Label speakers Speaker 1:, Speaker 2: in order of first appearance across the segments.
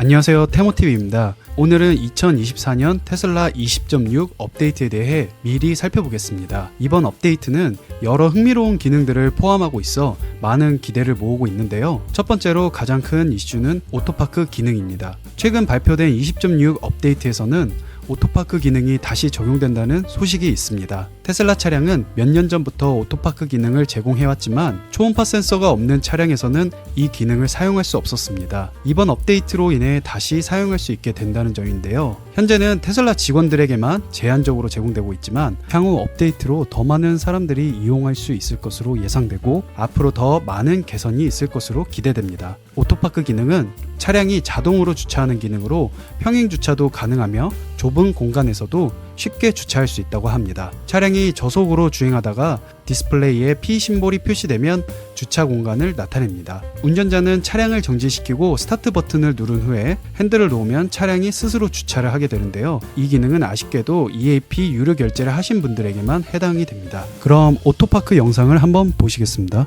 Speaker 1: 안녕하세요, 테모TV입니다. 오늘은 2024년 테슬라 20.6 업데이트에 대해 미리 살펴보겠습니다. 이번 업데이트는 여러 흥미로운 기능들을 포함하고 있어 많은 기대를 모으고 있는데요. 첫 번째로 가장 큰 이슈는 오토파크 기능입니다. 최근 발표된 20.6 업데이트에서는 오토파크 기능이 다시 적용된다는 소식이 있습니다. 테슬라 차량은 몇 년 전부터 오토파크 기능을 제공해왔지만 초음파 센서가 없는 차량에서는 이 기능을 사용할 수 없었습니다. 이번 업데이트로 인해 다시 사용할 수 있게 된다는 점인데요. 현재는 테슬라 직원들에게만 제한적으로 제공되고 있지만 향후 업데이트로 더 많은 사람들이 이용할 수 있을 것으로 예상되고 앞으로 더 많은 개선이 있을 것으로 기대됩니다. 오토파크 기능은 차량이 자동으로 주차하는 기능으로 평행 주차도 가능하며 좁은 공간에서도 쉽게 주차할 수 있다고 합니다. 차량이 저속으로 주행하다가 디스플레이에 P 심볼이 표시되면 주차 공간을 나타냅니다. 운전자는 차량을 정지시키고 스타트 버튼을 누른 후에 핸들을 놓으면 차량이 스스로 주차를 하게 되는데요. 이 기능은 아쉽게도 EAP 유료 결제를 하신 분들에게만 해당이 됩니다. 그럼 오토파크 영상을 한번 보시겠습니다.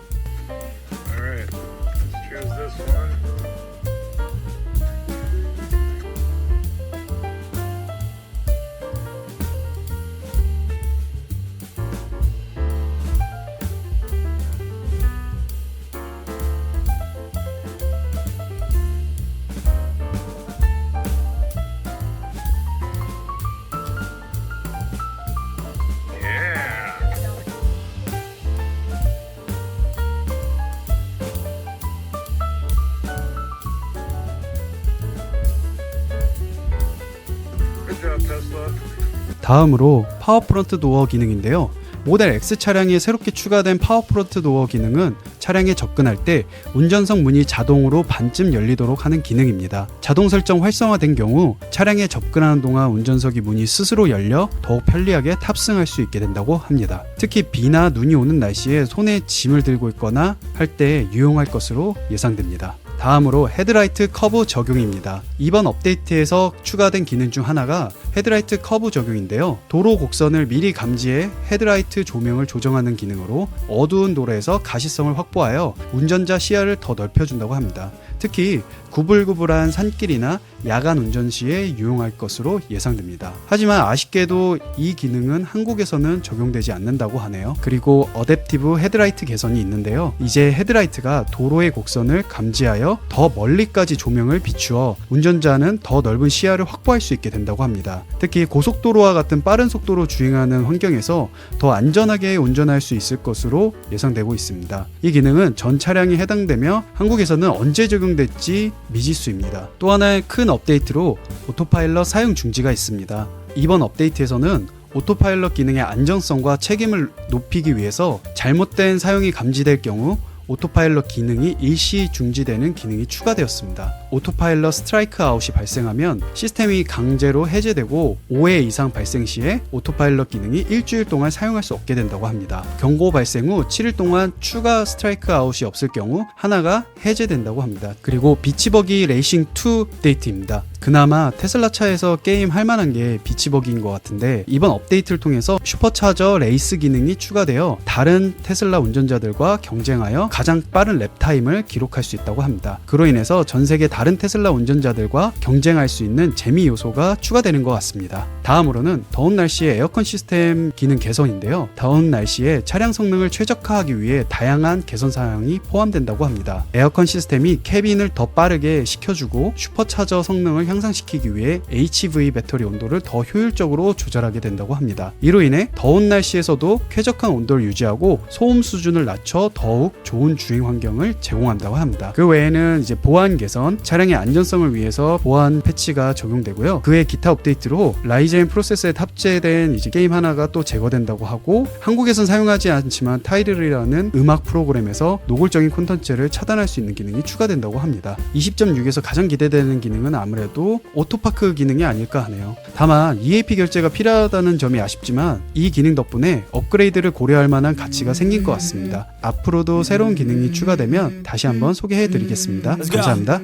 Speaker 1: 다음으로 파워 프론트 도어 기능인데요. 모델 X 차량에 새롭게 추가된 파워 프론트 도어 기능은 차량에 접근할 때 운전석 문이 자동으로 반쯤 열리도록 하는 기능입니다. 자동 설정 활성화된 경우 차량에 접근하는 동안 운전석이 문이 스스로 열려 더욱 편리하게 탑승할 수 있게 된다고 합니다. 특히 비나 눈이 오는 날씨에 손에 짐을 들고 있거나 할 때 유용할 것으로 예상됩니다. 다음으로 헤드라이트 커브 적용입니다. 이번 업데이트에서 추가된 기능 중 하나가 헤드라이트 커브 적용인데요. 도로 곡선을 미리 감지해 헤드라이트 조명을 조정하는 기능으로 어두운 도로에서 가시성을 확보하여 운전자 시야를 더 넓혀준다고 합니다. 특히 구불구불한 산길이나 야간 운전 시에 유용할 것으로 예상됩니다. 하지만 아쉽게도 이 기능은 한국에서는 적용되지 않는다고 하네요. 그리고 어댑티브 헤드라이트 개선이 있는데요. 이제 헤드라이트가 도로의 곡선을 감지하여 더 멀리까지 조명을 비추어 운전자는 더 넓은 시야를 확보할 수 있게 된다고 합니다. 특히 고속도로와 같은 빠른 속도로 주행하는 환경에서 더 안전하게 운전할 수 있을 것으로 예상되고 있습니다. 이 기능은 전 차량에 해당되며 한국에서는 언제 적용될지 미지수입니다. 또 하나의 큰 업데이트로 오토파일럿 사용 중지가 있습니다. 이번 업데이트에서는 오토파일럿 기능의 안정성과 책임을 높이기 위해서 잘못된 사용이 감지될 경우 오토파일럿 기능이 일시 중지되는 기능이 추가되었습니다. 오토파일럿 스트라이크 아웃이 발생하면 시스템이 강제로 해제되고 5회 이상 발생 시에 오토파일럿 기능이 일주일 동안 사용할 수 없게 된다고 합니다. 경고 발생 후 7일 동안 추가 스트라이크 아웃이 없을 경우 하나가 해제된다고 합니다. 그리고 비치버기 레이싱 2 업데이트입니다. 그나마 테슬라 차에서 게임 할 만한 게 비치버기인 것 같은데 이번 업데이트를 통해서 슈퍼차저 레이스 기능이 추가되어 다른 테슬라 운전자들과 경쟁하여 가장 빠른 랩타임을 기록할 수 있다고 합니다. 그로 인해서 전 세계 다른 테슬라 운전자들과 경쟁할 수 있는 재미 요소가 추가되는 것 같습니다. 다음으로는 더운 날씨에 에어컨 시스템 기능 개선인데요. 더운 날씨에 차량 성능을 최적화하기 위해 다양한 개선 사항이 포함된다고 합니다. 에어컨 시스템이 캐빈을 더 빠르게 식혀주고 슈퍼차저 성능을 향상시키기 위해 HV 배터리 온도를 더 효율적으로 조절하게 된다고 합니다. 이로 인해 더운 날씨에서도 쾌적한 온도를 유지하고 소음 수준을 낮춰 더욱 좋은 주행 환경을 제공한다고 합니다. 그 외에는 이제 보안 개선, 차량의 안전성을 위해서 보안 패치가 적용되고요. 그의 기타 업데이트로 라이젠 프로세서에 탑재된 이제 게임 하나가 또 제거된다고 하고 한국에선 사용하지 않지만 타이틀이라는 음악 프로그램에서 노골적인 콘텐츠를 차단할 수 있는 기능이 추가된다고 합니다. 20.6에서 가장 기대되는 기능은 아무래도 오토파크 기능이 아닐까 하네요. 다만 EAP 결제가 필요하다는 점이 아쉽지만 이 기능 덕분에 업그레이드를 고려할 만한 가치가 생긴 것 같습니다. 앞으로도 새로운 기능이 추가되면 다시 한번 소개해 드리겠습니다. 감사합니다.